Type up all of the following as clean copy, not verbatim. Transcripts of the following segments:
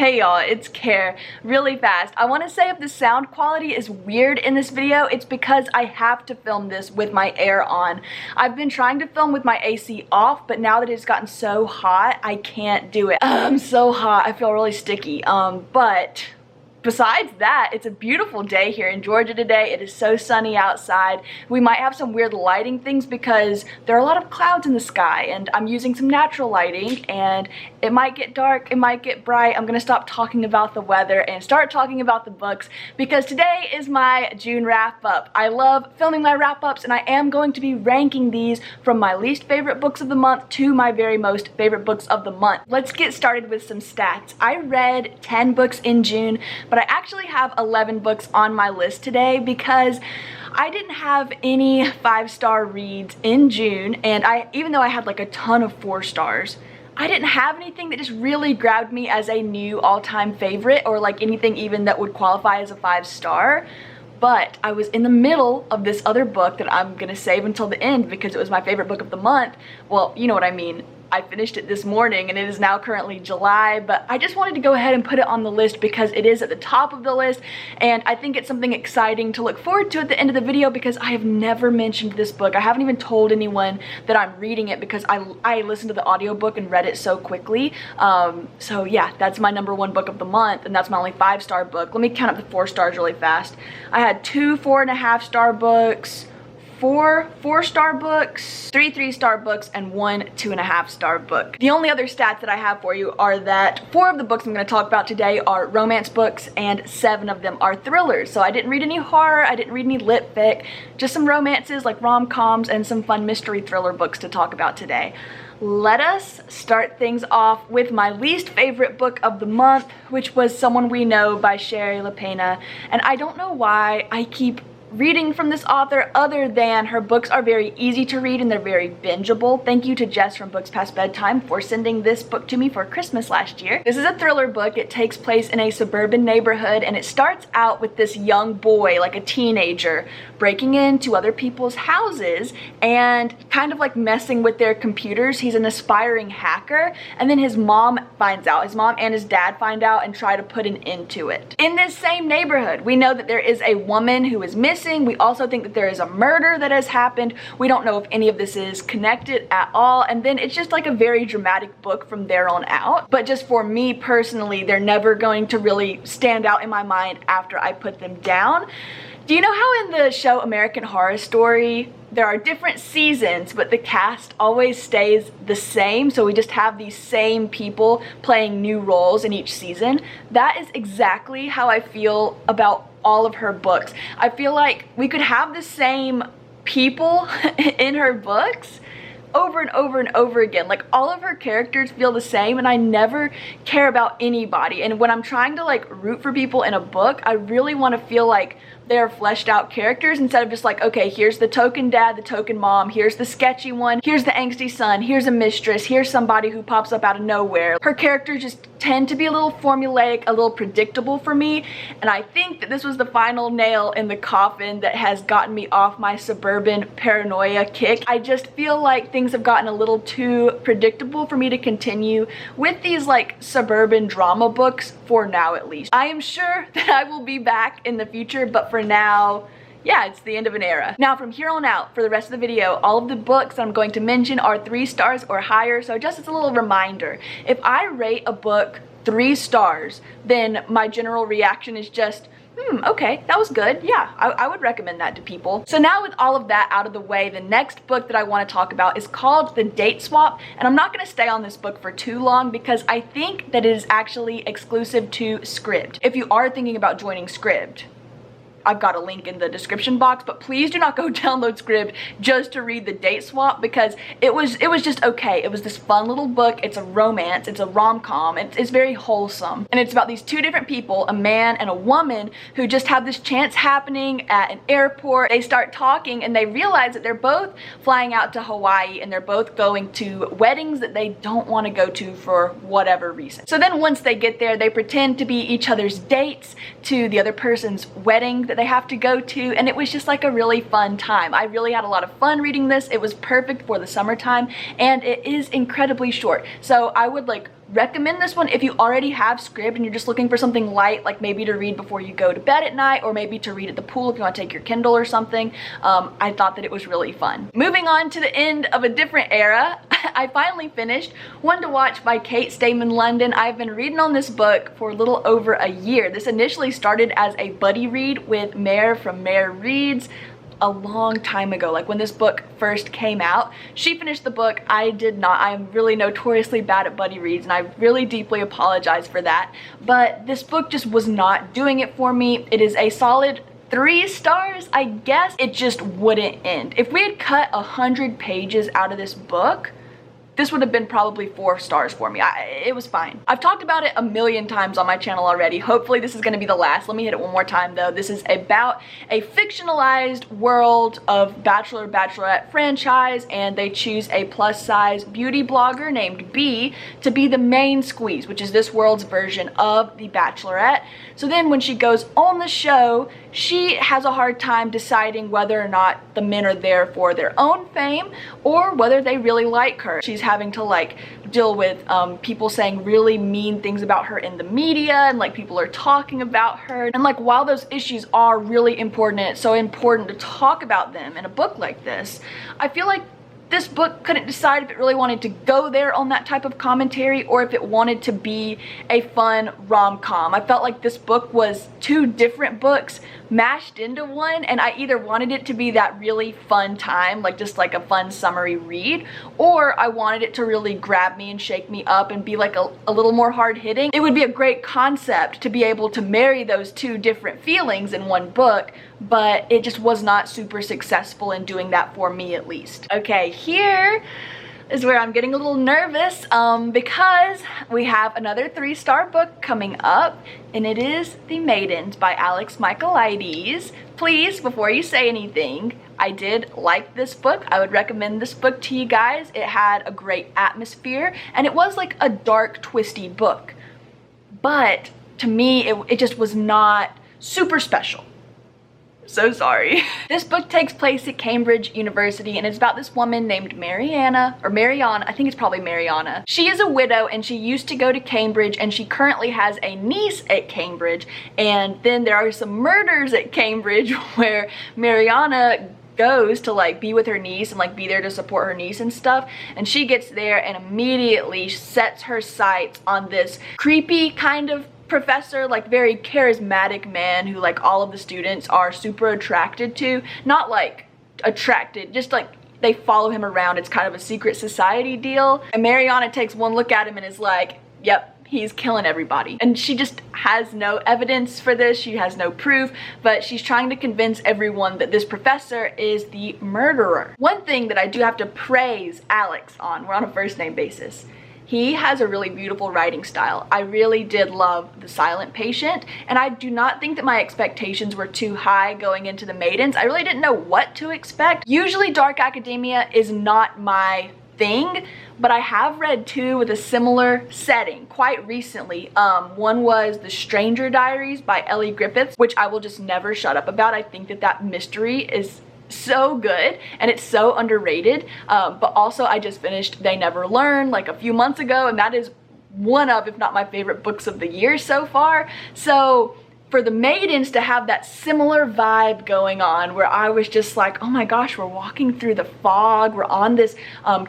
Hey y'all, it's Care. Really fast, I want to say if the sound quality is weird in this video, it's because I have to film this with my air on. I've been trying to film with my AC off, but now that it's gotten so hot, I can't do it. I'm so hot, I feel really sticky. But besides that, it's a beautiful day here in Georgia today. It is so sunny outside. We might have some weird lighting things because there are a lot of clouds in the sky, and I'm using some natural lighting, and it might get dark, it might get bright. I'm gonna stop talking about the weather and start talking about the books because today is my June wrap-up. I love filming my wrap-ups, and I am going to be ranking these from my least favorite books of the month to my very most favorite books of the month. Let's get started with some stats. I read 10 books in June, but I actually have 11 books on my list today because I didn't have any 5-star reads in June, and even though I had like a ton of 4 stars, I didn't have anything that just really grabbed me as a new all-time favorite or like anything even that would qualify as a 5-star. But I was in the middle of this other book that I'm gonna save until the end because it was my favorite book of the month. Well, you know what I mean. I finished it this morning and it is now currently July, but I just wanted to go ahead and put it on the list because it is at the top of the list, and I think it's something exciting to look forward to at the end of the video because I have never mentioned this book. I haven't even told anyone that I'm reading it because I listened to the audiobook and read it so quickly. So yeah, that's my #1 book of the month, and that's my only 5-star book. Let me count up the 4 stars really fast. I had 2 4.5-star books, 4 4-star books, 3 3-star books, and 1 2.5-star book. The only other stats that I have for you are that 4 of the books I'm going to talk about today are romance books and 7 of them are thrillers. So I didn't read any horror, I didn't read any lit fic, just some romances like rom-coms and some fun mystery thriller books to talk about today. Let us start things off with my least favorite book of the month, which was Someone We Know by Sherry LaPena. And I don't know why I keep reading from this author other than her books are very easy to read and they're very bingeable. Thank you to Jess from Books Past Bedtime for sending this book to me for Christmas last year. This is a thriller book. It takes place in a suburban neighborhood, and it starts out with this young boy, like a teenager, breaking into other people's houses and kind of like messing with their computers. He's an aspiring hacker, and then his mom finds out. His mom and his dad find out and try to put an end to it. In this same neighborhood, we know that there is a woman who is missing. We also think that there is a murder that has happened. We don't know if any of this is connected at all, and then it's just like a very dramatic book from there on out. But just for me personally, they're never going to really stand out in my mind after I put them down. Do you know how in the show American Horror Story, there are different seasons, but the cast always stays the same, so we just have these same people playing new roles in each season? That is exactly how I feel about all of her books. I feel like we could have the same people in her books over and over and over again. Like, all of her characters feel the same, and I never care about anybody. And when I'm trying to like root for people in a book, I really want to feel like they're fleshed out characters instead of just like, okay, here's the token dad, the token mom, here's the sketchy one, here's the angsty son, here's a mistress, here's somebody who pops up out of nowhere. Her characters just tend to be a little formulaic, a little predictable for me, and I think that this was the final nail in the coffin that has gotten me off my suburban paranoia kick. I just feel like things have gotten a little too predictable for me to continue with these like suburban drama books for now, at least. I am sure that I will be back in the future, but for now, yeah, it's the end of an era. Now from here on out, for the rest of the video, all of the books that I'm going to mention are 3 stars or higher, so just as a little reminder, if I rate a book 3 stars, then my general reaction is just, okay, that was good. Yeah, I would recommend that to people. So now with all of that out of the way, the next book that I want to talk about is called The Date Swap, and I'm not going to stay on this book for too long because I think that it is actually exclusive to Scribd. If you are thinking about joining Scribd, I've got a link in the description box, but please do not go download Scribd just to read The Date Swap because it was just okay. It was this fun little book. It's a romance, it's a rom-com, it's very wholesome, and it's about these 2 different people, a man and a woman, who just have this chance happening at an airport. They start talking and they realize that they're both flying out to Hawaii, and they're both going to weddings that they don't want to go to for whatever reason. So then once they get there, they pretend to be each other's dates to the other person's wedding that they have to go to, and it was just like a really fun time. I really had a lot of fun reading this. It was perfect for the summertime, and it is incredibly short, so I would like recommend this one if you already have Scribd and you're just looking for something light, like maybe to read before you go to bed at night, or maybe to read at the pool if you want to take your Kindle or something. I thought that it was really fun. Moving on to the end of a different era, I finally finished One to Watch by Kate Stayman London. I've been reading on this book for a little over a year. This initially started as a buddy read with Mare from Mare Reads a long time ago, like when this book first came out. She finished the book, I did not. I am really notoriously bad at buddy reads and I really deeply apologize for that, but this book just was not doing it for me. It is a solid 3 stars, I guess. It just wouldn't end. If we had cut 100 pages out of this book, this would have been probably 4 stars for me. It was fine. I've talked about it a million times on my channel already. Hopefully this is going to be the last. Let me hit it one more time though. This is about a fictionalized world of Bachelor Bachelorette franchise, and they choose a plus size beauty blogger named B to be the main squeeze, which is this world's version of the Bachelorette. So then when she goes on the show, she has a hard time deciding whether or not the men are there for their own fame or whether they really like her. She's having to like deal with people saying really mean things about her in the media, and like people are talking about her. And like while those issues are really important and it's so important to talk about them in a book like this, I feel like this book couldn't decide if it really wanted to go there on that type of commentary or if it wanted to be a fun rom-com. I felt like this book was 2 different books mashed into one, and I either wanted it to be that really fun time, like just like a fun summery read, or I wanted it to really grab me and shake me up and be like a little more hard-hitting. It would be a great concept to be able to marry those 2 different feelings in one book, but it just was not super successful in doing that for me, at least. Okay, here is where I'm getting a little nervous because we have another 3-star book coming up, and it is The Maidens by Alex Michaelides. Please, before you say anything, I did like this book. I would recommend this book to you guys. It had a great atmosphere and it was like a dark, twisty book, but to me it just was not super special. So sorry. This book takes place at Cambridge University, and it's about this woman named Mariana, I think it's probably Mariana. She is a widow and she used to go to Cambridge, and she currently has a niece at Cambridge, and then there are some murders at Cambridge where Mariana goes to like be with her niece and like be there to support her niece and stuff, and she gets there and immediately sets her sights on this creepy kind of professor, like very charismatic man who like all of the students are super attracted to. Not like attracted, just like they follow him around. It's kind of a secret society deal. And Mariana takes one look at him and is like, yep, he's killing everybody. And she just has no evidence for this. She has no proof, but she's trying to convince everyone that this professor is the murderer. One thing that I do have to praise Alex on, we're on a first name basis, he has a really beautiful writing style. I really did love The Silent Patient, and I do not think that my expectations were too high going into The Maidens. I really didn't know what to expect. Usually dark academia is not my thing, but I have read 2 with a similar setting quite recently. One was The Stranger Diaries by Ellie Griffiths, which I will just never shut up about. I think that that mystery is so good and it's so underrated, but also I just finished They Never Learn like a few months ago, and that is one of, if not my favorite books of the year so far. So for The Maidens to have that similar vibe going on where I was just like, oh my gosh, we're walking through the fog, we're on this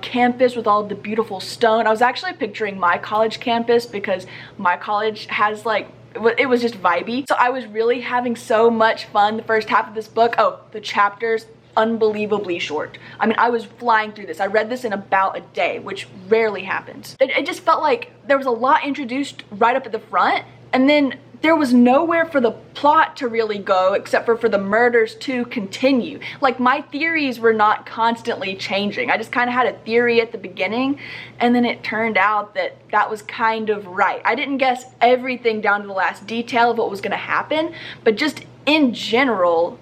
campus with all the beautiful stone. I was actually picturing my college campus because my college has like, it was just vibey. So I was really having so much fun the first half of this book. Oh, the chapters, unbelievably short. I mean, I was flying through this. I read this in about a day, which rarely happens. It just felt like there was a lot introduced right up at the front, and then there was nowhere for the plot to really go except for the murders to continue. Like, my theories were not constantly changing. I just kind of had a theory at the beginning, and then it turned out that that was kind of right. I didn't guess everything down to the last detail of what was going to happen, but just in general,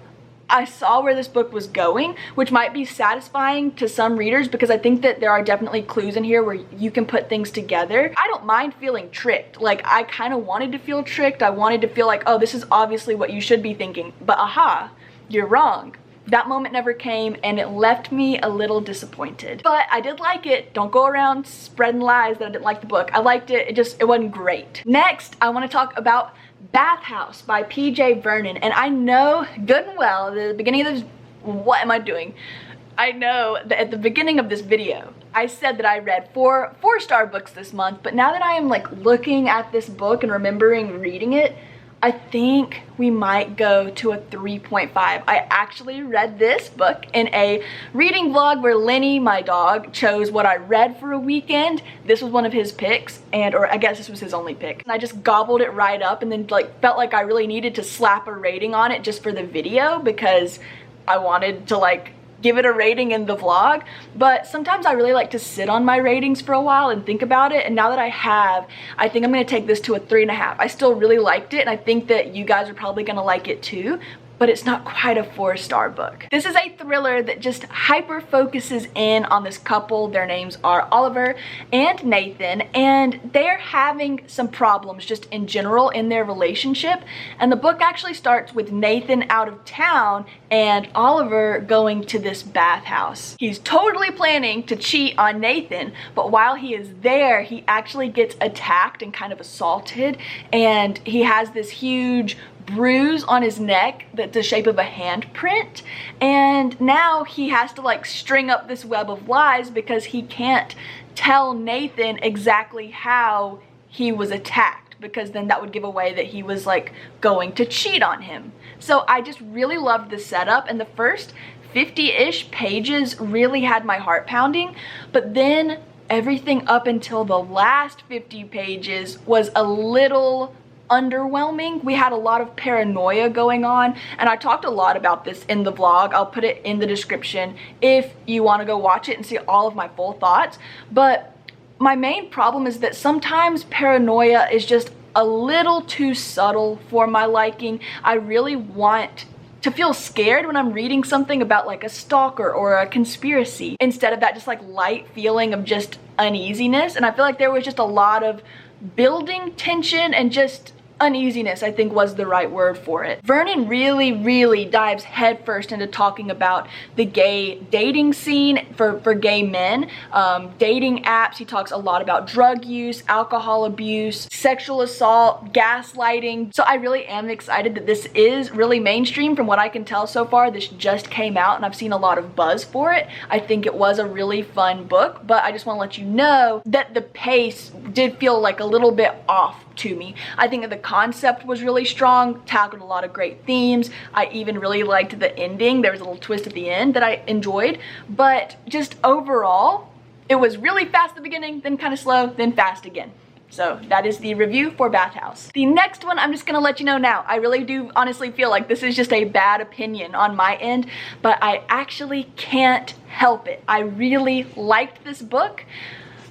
I saw where this book was going, which might be satisfying to some readers because I think that there are definitely clues in here where you can put things together. I don't mind feeling tricked. Like, I kind of wanted to feel tricked. I wanted to feel like, oh, this is obviously what you should be thinking, but aha, you're wrong. that moment never came, and it left me a little disappointed. But I did like it. Don't go around spreading lies that I didn't like the book. I liked it. It wasn't great. Next, I want to talk about Bathhouse by PJ Vernon. And I know good and well at the beginning of this, what am I doing? I know that at the beginning of this video, I said that I read four star books this month, but now that I am like looking at this book and remembering reading it, I think we might go to a 3.5. I actually read this book in a reading vlog where Lenny, my dog, chose what I read for a weekend. This was one of his picks, or I guess this was his only pick. And I just gobbled it right up and then like felt like I really needed to slap a rating on it just for the video because I wanted to like give it a rating in the vlog. But sometimes I really like to sit on my ratings for a while and think about it, and now that I have, I think I'm gonna take this to a 3.5. I still really liked it, and I think that you guys are probably gonna like it too, but it's not quite a 4-star book. This is a thriller that just hyper focuses in on this couple. Their names are Oliver and Nathan, and they're having some problems just in general in their relationship. And the book actually starts with Nathan out of town and Oliver going to this bathhouse. He's totally planning to cheat on Nathan, but while he is there, he actually gets attacked and kind of assaulted, and he has this huge bruise on his neck that's the shape of a handprint, and now he has to like string up this web of lies because he can't tell Nathan exactly how he was attacked, because then that would give away that he was like going to cheat on him. So I just really loved the setup, and the first 50-ish pages really had my heart pounding, but then everything up until the last 50 pages was a little underwhelming. We had a lot of paranoia going on, and I talked a lot about this in the vlog. I'll put it in the description if you want to go watch it and see all of my full thoughts. But my main problem is that sometimes paranoia is just a little too subtle for my liking. I really want to feel scared when I'm reading something about like a stalker or a conspiracy, instead of that just like light feeling of just uneasiness. And I feel like there was just a lot of building tension and just uneasiness, I think was the right word for it. Vernon really dives headfirst into talking about the gay dating scene for gay men, dating apps. He talks a lot about drug use, alcohol abuse, sexual assault, gaslighting. So I really am excited that this is really mainstream. From what I can tell so far, this just came out and I've seen a lot of buzz for it. I think it was a really fun book, but I just want to let you know that the pace did feel like a little bit off to me. I think that the concept was really strong, tackled a lot of great themes. I even really liked the ending. There was a little twist at the end that I enjoyed, but just overall, it was really fast at the beginning, then kind of slow, then fast again. So that is the review for Bathhouse. The next one, I'm just gonna let you know now. I really do honestly feel like this is just a bad opinion on my end, but I actually can't help it. I really liked this book.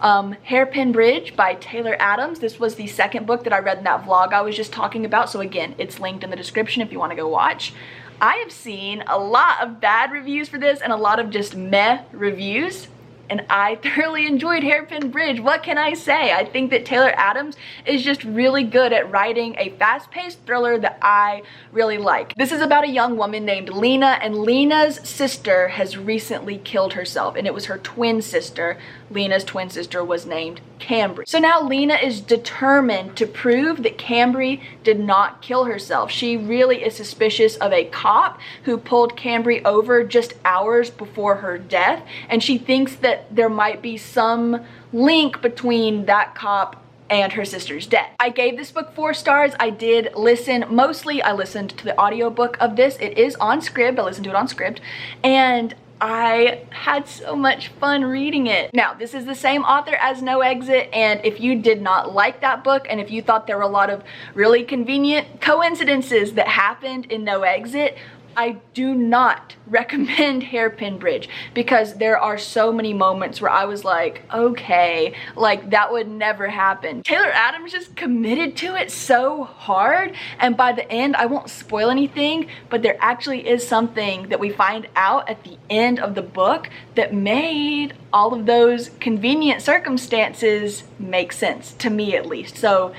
Hairpin Bridge by Taylor Adams. This was the second book that I read in that vlog I was just talking about, so again, it's linked in the description if you want to go watch. I have seen a lot of bad reviews for this and a lot of just meh reviews, and I thoroughly enjoyed Hairpin Bridge. What can I say? I think that Taylor Adams is just really good at writing a fast-paced thriller that I really like. This is about a young woman named Lena, and Lena's sister has recently killed herself, and it was her twin sister. Lena's twin sister was named Cambry. So now Lena is determined to prove that Cambry did not kill herself. She really is suspicious of a cop who pulled Cambry over just hours before her death, and she thinks that there might be some link between that cop and her sister's death. I gave this book 4 stars. I did listen, mostly I listened to the audiobook of this. It is on Scribd. I listened to it on Scribd, and I had so much fun reading it. Now, this is the same author as No Exit, and if you did not like that book, and if you thought there were a lot of really convenient coincidences that happened in No Exit, I do not recommend Hairpin Bridge, because there are so many moments where I was like, okay, like that would never happen. Taylor Adams just committed to it so hard, and by the end, I won't spoil anything, but there actually is something that we find out at the end of the book that made all of those convenient circumstances make sense, to me at least. So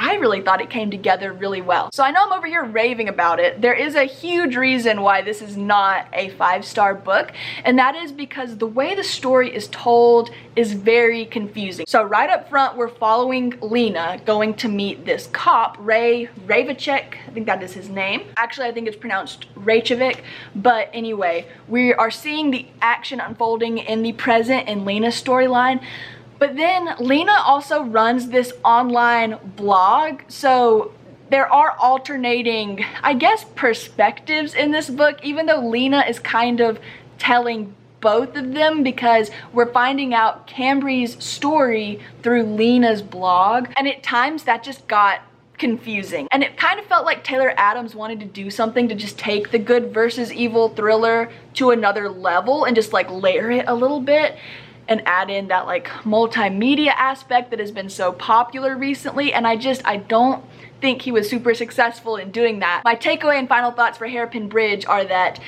I really thought it came together really well. So I know I'm over here raving about it. There is a huge reason why this is not a 5-star book, and that is because the way the story is told is very confusing. So right up front, we're following Lena going to meet this cop, Ray Ravicek, I think that is his name. Actually, I think it's pronounced Raychevik, but anyway, we are seeing the action unfolding in the present in Lena's storyline. But then Lena also runs this online blog, so there are alternating, I guess, perspectives in this book, even though Lena is kind of telling both of them, because we're finding out Cambry's story through Lena's blog, and at times that just got confusing. And it kind of felt like Taylor Adams wanted to do something to just take the good versus evil thriller to another level and just like layer it a little bit and add in that like multimedia aspect that has been so popular recently, and I don't think he was super successful in doing that. My takeaway and final thoughts for Hairpin Bridge are that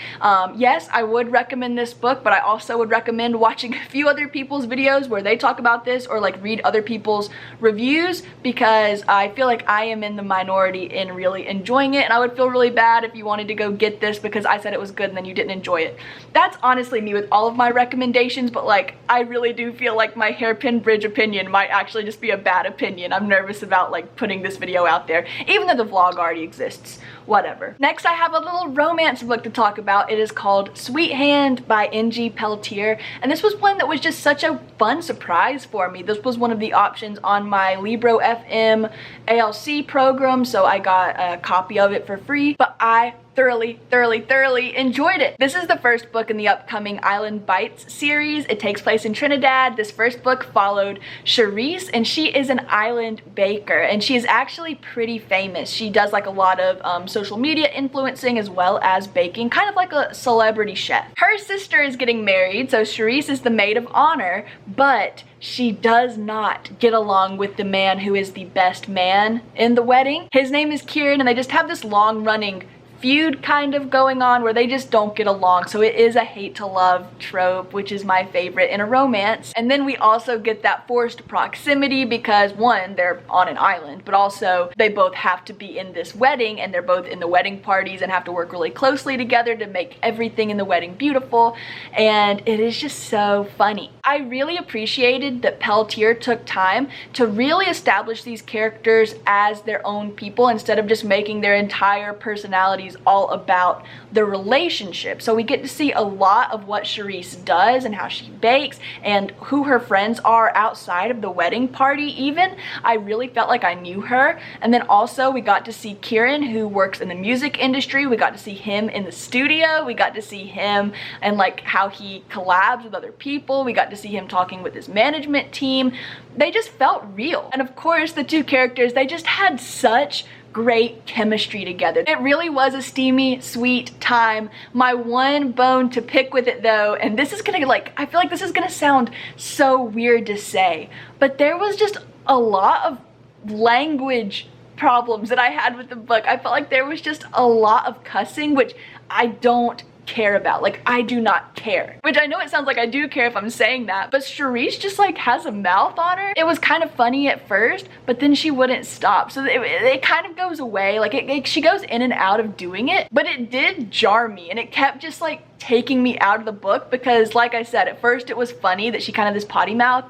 yes, I would recommend this book, but I also would recommend watching a few other people's videos where they talk about this, or like read other people's reviews, because I feel like I am in the minority in really enjoying it, and I would feel really bad if you wanted to go get this because I said it was good and then you didn't enjoy it. That's honestly me with all of my recommendations, but like I really do feel like my Hairpin Bridge opinion might actually just be a bad opinion. I'm nervous about like putting this video out there, even though the vlog already exists. Whatever. Next, I have a little romance book to talk about. It is called Sweet Hand by N.G. Peltier, and this was one that was just such a fun surprise for me. This was one of the options on my Libro FM ALC program, so I got a copy of it for free, but I thoroughly enjoyed it. This is the first book in the upcoming Island Bites series. It takes place in Trinidad. This first book followed Charisse, and she is an island baker, and she is actually pretty famous. She does like a lot of social media influencing as well as baking, kind of like a celebrity chef. Her sister is getting married, so Charisse is the maid of honor, but she does not get along with the man who is the best man in the wedding. His name is Kieran, and they just have this long-running feud kind of going on where they just don't get along. So it is a hate to love trope, which is my favorite in a romance. And then we also get that forced proximity because one, they're on an island, but also they both have to be in this wedding, and they're both in the wedding parties and have to work really closely together to make everything in the wedding beautiful. And it is just so funny. I really appreciated that Peltier took time to really establish these characters as their own people instead of just making their entire personalities all about the relationship. So we get to see a lot of what Charisse does and how she bakes and who her friends are outside of the wedding party even. I really felt like I knew her. And then also we got to see Kieran, who works in the music industry. We got to see him in the studio. We got to see him and like how he collabs with other people. We got to see him talking with his management team. They just felt real. And of course the two characters, they just had such great chemistry together. It really was a steamy, sweet time. My one bone to pick with it though, and this is gonna like, I feel like this is gonna sound so weird to say, but there was just a lot of language problems that I had with the book. I felt like there was just a lot of cussing, which I don't care about. Like, I do not care. Which I know it sounds like I do care if I'm saying that, but Charisse just like has a mouth on her. It was kind of funny at first, but then she wouldn't stop. So it kind of goes away. Like she goes in and out of doing it, but it did jar me, and it kept just like taking me out of the book because like I said, at first it was funny that she kind of this potty mouth,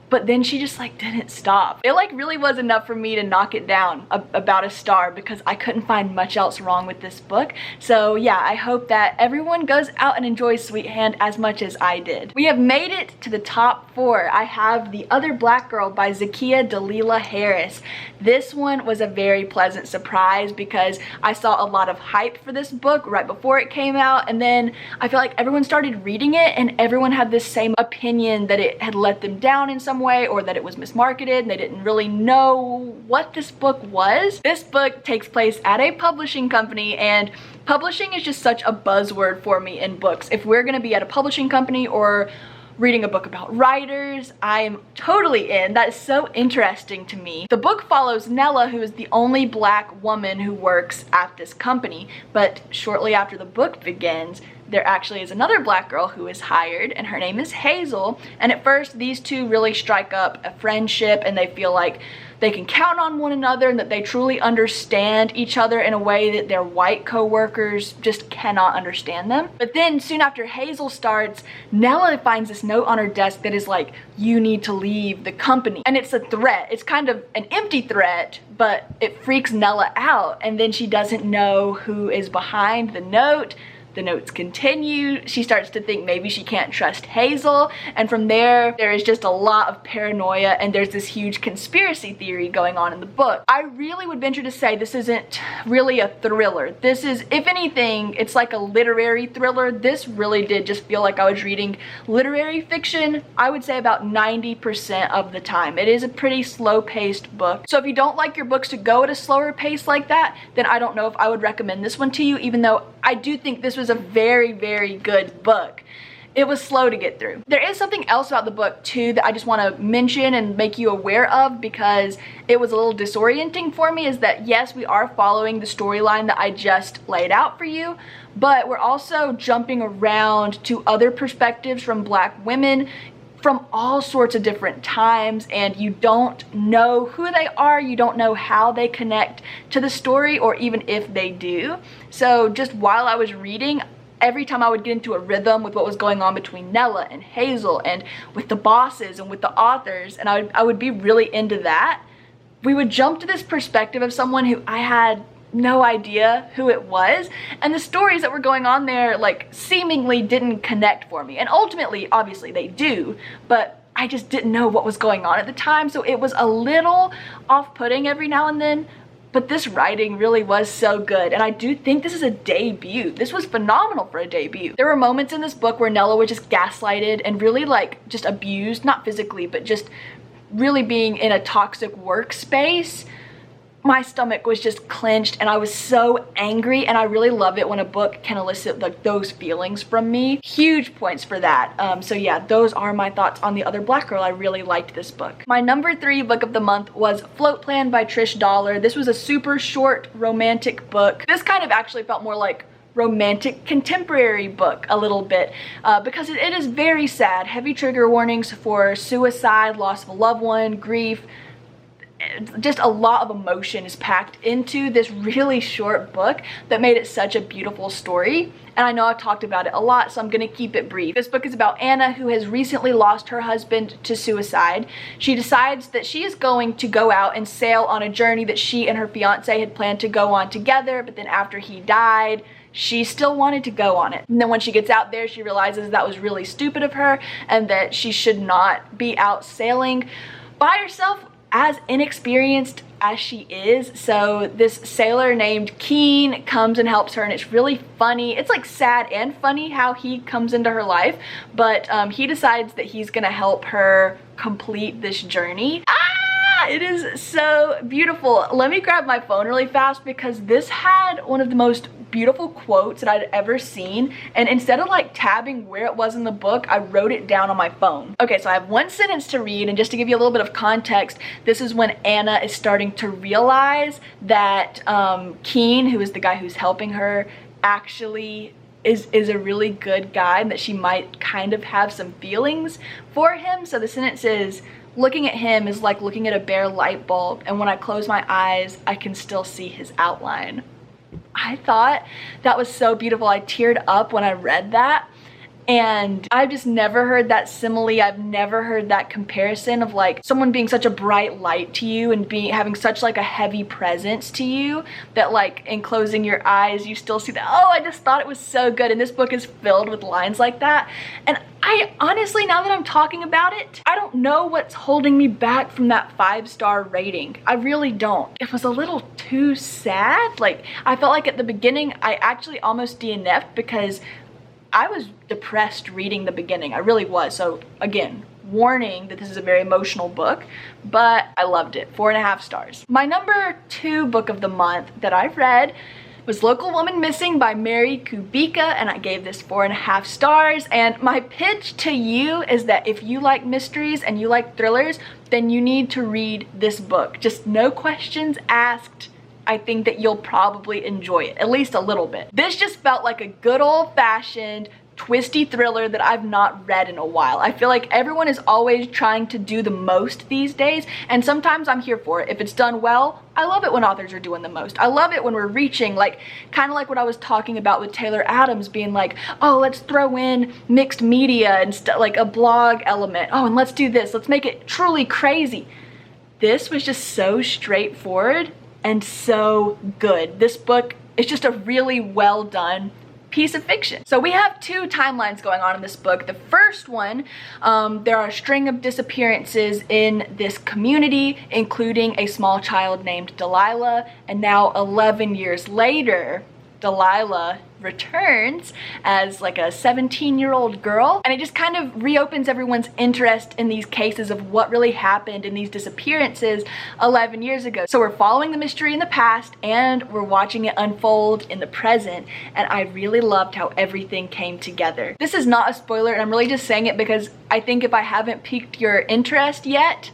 but then she just like didn't stop. It like really was enough for me to knock it down about a star because I couldn't find much else wrong with this book. So yeah, I hope that everyone goes out and enjoys Sweet Hand as much as I did. We have made it to the top 4. I have The Other Black Girl by Zakiya Dalila Harris. This one was a very pleasant surprise because I saw a lot of hype for this book right before it came out, and then I feel like everyone started reading it and everyone had this same opinion that it had let them down in some way, or that it was mismarketed and they didn't really know what this book was. This book takes place at a publishing company, and publishing is just such a buzzword for me in books. If we're gonna be at a publishing company or reading a book about writers, I am totally in. That is so interesting to me. The book follows Nella, who is the only black woman who works at this company, but shortly after the book begins, there actually is another black girl who is hired, and her name is Hazel. And at first these two really strike up a friendship, and they feel like they can count on one another and that they truly understand each other in a way that their white co-workers just cannot understand them. But then soon after Hazel starts, Nella finds this note on her desk that is like, you need to leave the company. And it's a threat. It's kind of an empty threat, but it freaks Nella out. And then she doesn't know who is behind the note. The notes continue. She starts to think maybe she can't trust Hazel. And from there is just a lot of paranoia, and there's this huge conspiracy theory going on in the book. I really would venture to say this isn't really a thriller. This is, if anything, it's like a literary thriller. This really did just feel like I was reading literary fiction, I would say about 90% of the time. It is a pretty slow-paced book. So if you don't like your books to go at a slower pace like that, then I don't know if I would recommend this one to you, even though I do think this was a very, very good book. It was slow to get through. There is something else about the book too that I just want to mention and make you aware of, because it was a little disorienting for me, is that yes, we are following the storyline that I just laid out for you, but we're also jumping around to other perspectives from Black women from all sorts of different times, and you don't know who they are, you don't know how they connect to the story, or even if they do. So just while I was reading, every time I would get into a rhythm with what was going on between Nella and Hazel and with the bosses and with the authors, and I would be really into that, we would jump to this perspective of someone who I had no idea who it was, and the stories that were going on there like seemingly didn't connect for me, and ultimately obviously they do, but I just didn't know what was going on at the time, so it was a little off-putting every now and then. But this writing really was so good, and I do think this is a debut. This was phenomenal for a debut. There were moments in this book where Nella was just gaslighted and really like just abused, not physically, but just really being in a toxic workspace. My stomach was just clenched and I was so angry, and I really love it when a book can elicit like those feelings from me. Huge points for that. So yeah, those are my thoughts on The Other Black Girl. I really liked this book. My number 3 book of the month was Float Plan by Trish Dollar. This was a super short romantic book. This kind of actually felt more like romantic contemporary book a little bit, because it is very sad. Heavy trigger warnings for suicide, loss of a loved one, grief. Just a lot of emotion is packed into this really short book that made it such a beautiful story. And I know I've talked about it a lot, so I'm gonna keep it brief. This book is about Anna, who has recently lost her husband to suicide. She decides that she is going to go out and sail on a journey that she and her fiance had planned to go on together, but then after he died, she still wanted to go on it. And then when she gets out there, she realizes that was really stupid of her and that she should not be out sailing by herself, as inexperienced as she is. So this sailor named Keen comes and helps her, and it's really funny. It's like sad and funny how he comes into her life, but he decides that he's gonna help her complete this journey. It is so beautiful. Let me grab my phone really fast, because this had one of the most beautiful quotes that I'd ever seen, and instead of like tabbing where it was in the book, I wrote it down on my phone. Okay, so I have one sentence to read, and just to give you a little bit of context, this is when Anna is starting to realize that Keen, who is the guy who's helping her, actually is a really good guy, and that she might kind of have some feelings for him. So the sentence is, looking at him is like looking at a bare light bulb, and when I close my eyes, I can still see his outline. I thought that was so beautiful. I teared up when I read that, and I've just never heard that simile. I've never heard that comparison of like someone being such a bright light to you and having such like a heavy presence to you that like in closing your eyes you still see that. Oh, I just thought it was so good, and this book is filled with lines like that. And I honestly, now that I'm talking about it, I don't know what's holding me back from that 5-star rating. I really don't. It was a little too sad. Like, I felt like at the beginning I actually almost DNF'd because I was depressed reading the beginning. I really was. So again, warning that this is a very emotional book, but I loved it. 4.5 stars. My number 2 book of the month that I've read was Local Woman Missing by Mary Kubica, and I gave this 4.5 stars. And my pitch to you is that if you like mysteries and you like thrillers, then you need to read this book. Just no questions asked. I think that you'll probably enjoy it, at least a little bit. This just felt like a good old-fashioned twisty thriller that I've not read in a while. I feel like everyone is always trying to do the most these days, and sometimes I'm here for it. If it's done well, I love it when authors are doing the most. I love it when we're reaching, like, kind of like what I was talking about with Taylor Adams being like, oh, let's throw in mixed media and like a blog element. Oh, and let's do this. Let's make it truly crazy. This was just so straightforward and so good. This book is just a really well done piece of fiction. So we have two timelines going on in this book. The first one, there are a string of disappearances in this community, including a small child named Delilah, and now 11 years later, Delilah returns as like a 17-year-old girl, and it just kind of reopens everyone's interest in these cases of what really happened in these disappearances 11 years ago. So we're following the mystery in the past and we're watching it unfold in the present, and I really loved how everything came together. This is not a spoiler, and I'm really just saying it because I think if I haven't piqued your interest yet,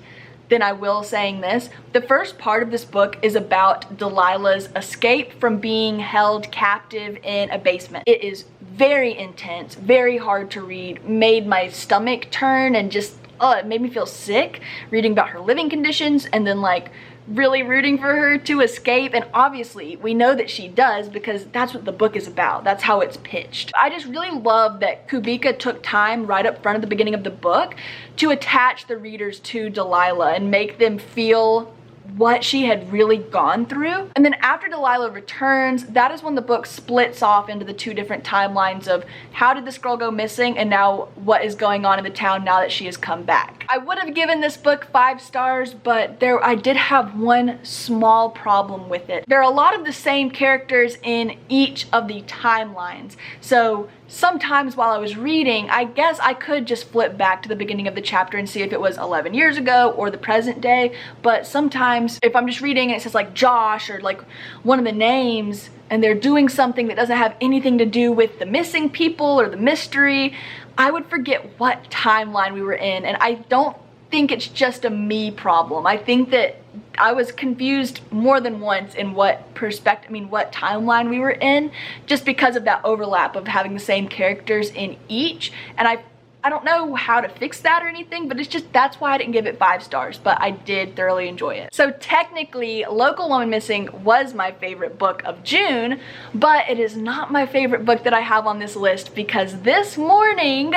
then I will saying this. The first part of this book is about Delilah's escape from being held captive in a basement. It is very intense, very hard to read, made my stomach turn, and just, it made me feel sick reading about her living conditions and then like really rooting for her to escape. And obviously we know that she does because that's what the book is about. That's how it's pitched. I just really love that Kubica took time right up front at the beginning of the book to attach the readers to Delilah and make them feel what she had really gone through. And then after Delilah returns, that is when the book splits off into the two different timelines of how did this girl go missing and now what is going on in the town now that she has come back. I would have given this book 5 stars, but I did have one small problem with it. There are a lot of the same characters in each of the timelines. So sometimes while I was reading, I guess I could just flip back to the beginning of the chapter and see if it was 11 years ago or the present day. But sometimes if I'm just reading and it says like Josh or like one of the names and they're doing something that doesn't have anything to do with the missing people or the mystery, I would forget what timeline we were in. And I don't think it's just a me problem. I think that I was confused more than once in what timeline we were in, just because of that overlap of having the same characters in each. And I don't know how to fix that or anything, but it's just, that's why I didn't give it 5 stars, but I did thoroughly enjoy it. So technically, Local Woman Missing was my favorite book of June, but it is not my favorite book that I have on this list because this morning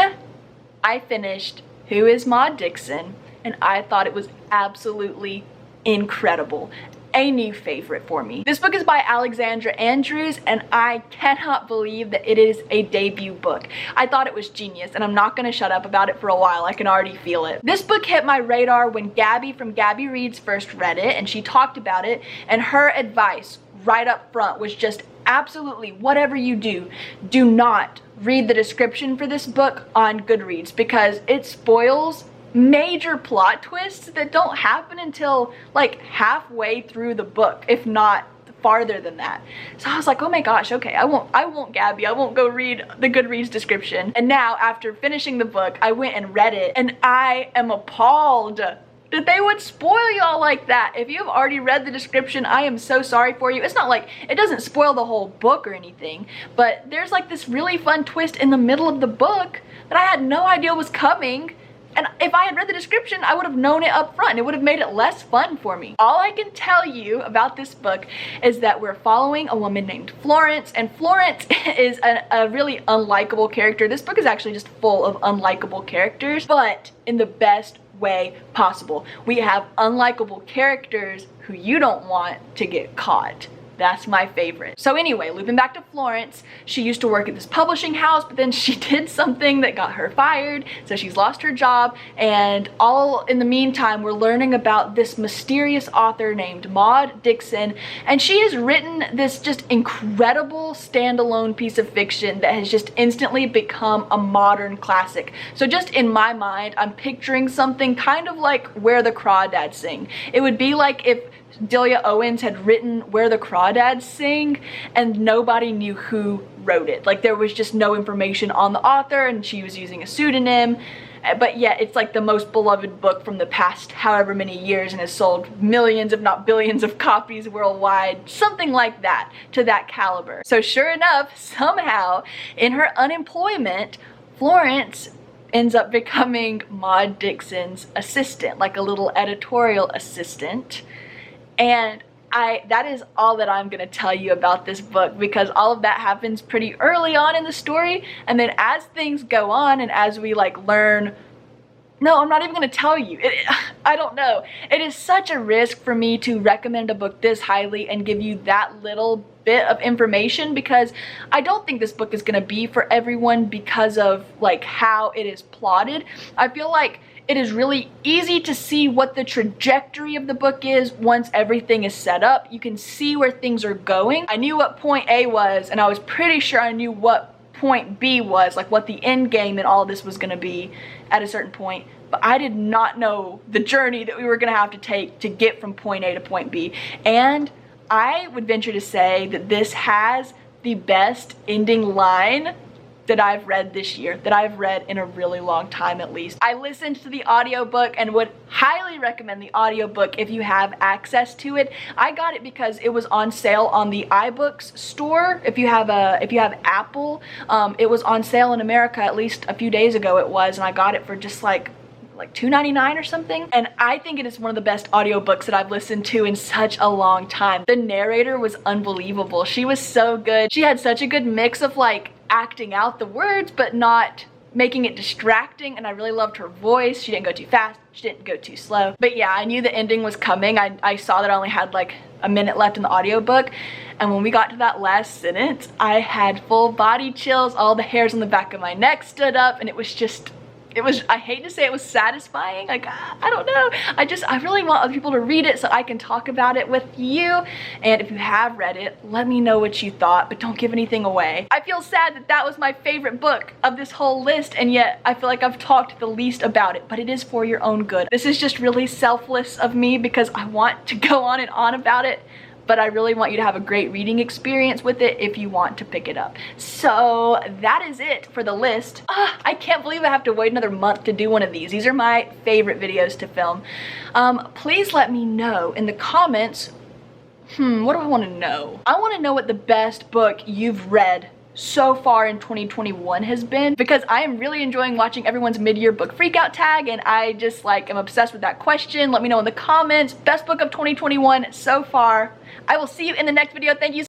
I finished Who is Maud Dixon, and I thought it was absolutely incredible. A new favorite for me. This book is by Alexandra Andrews, and I cannot believe that it is a debut book. I thought it was genius, and I'm not gonna shut up about it for a while. I can already feel it. This book hit my radar when Gabby from Gabby Reads first read it, and she talked about it, and her advice right up front was just absolutely whatever you do, do not read the description for this book on Goodreads because it spoils major plot twists that don't happen until like halfway through the book, if not farther than that. So I was like, oh my gosh, okay, I won't Gabby, I won't go read the Goodreads description. And now after finishing the book, I went and read it, and I am appalled that they would spoil y'all like that. If you've already read the description, I am so sorry for you. It's not like, it doesn't spoil the whole book or anything, but there's like this really fun twist in the middle of the book that I had no idea was coming. And if I had read the description, I would have known it up front. It would have made it less fun for me. All I can tell you about this book is that we're following a woman named Florence, and Florence is a really unlikable character. This book is actually just full of unlikable characters, but in the best way possible. We have unlikable characters who you don't want to get caught. That's my favorite. So anyway, looping back to Florence, she used to work at this publishing house, but then she did something that got her fired, so she's lost her job, and all in the meantime, we're learning about this mysterious author named Maud Dixon, and she has written this just incredible standalone piece of fiction that has just instantly become a modern classic. So just in my mind, I'm picturing something kind of like Where the Crawdads Sing. It would be like if Delia Owens had written Where the Crawdads Sing, and nobody knew who wrote it. Like, there was just no information on the author, and she was using a pseudonym. But yet it's like the most beloved book from the past however many years and has sold millions if not billions of copies worldwide, something like that, to that caliber. So sure enough, somehow in her unemployment, Florence ends up becoming Maud Dixon's assistant, like a little editorial assistant. And that is all that I'm gonna tell you about this book, because all of that happens pretty early on in the story, and then as things go on and as we like learn, no, I'm not even gonna tell you. I don't know. It is such a risk for me to recommend a book this highly and give you that little bit of information, because I don't think this book is gonna be for everyone because of like how it is plotted. I feel like it is really easy to see what the trajectory of the book is once everything is set up. You can see where things are going. I knew what point A was, and I was pretty sure I knew what point B was, like what the end game in all this was gonna be at a certain point. But I did not know the journey that we were gonna have to take to get from point A to point B. And I would venture to say that this has the best ending line that I've read this year, that I've read in a really long time at least. I listened to the audiobook and would highly recommend the audiobook if you have access to it. I got it because it was on sale on the iBooks store. If you have Apple, it was on sale in America at least a few days ago it was, and I got it for just like $2.99 or something. And I think it is one of the best audiobooks that I've listened to in such a long time. The narrator was unbelievable. She was so good. She had such a good mix of like acting out the words but not making it distracting, and I really loved her voice. She didn't go too fast, she didn't go too slow. But yeah, I knew the ending was coming. I saw that I only had like a minute left in the audiobook, and when we got to that last sentence, I had full body chills. All the hairs on the back of my neck stood up, and it was, I hate to say it was satisfying. Like, I don't know. I really want other people to read it so I can talk about it with you. And if you have read it, let me know what you thought, but don't give anything away. I feel sad that that was my favorite book of this whole list, and yet I feel like I've talked the least about it, but it is for your own good. This is just really selfless of me because I want to go on and on about it, but I really want you to have a great reading experience with it if you want to pick it up. So that is it for the list. I can't believe I have to wait another month to do one of these. These are my favorite videos to film. Please let me know in the comments, what do I want to know? I want to know what the best book you've read so far in 2021 has been, because I am really enjoying watching everyone's mid-year book freakout tag, and I just like am obsessed with that question. Let me know in the comments, best book of 2021 so far. I will see you in the next video. Thank you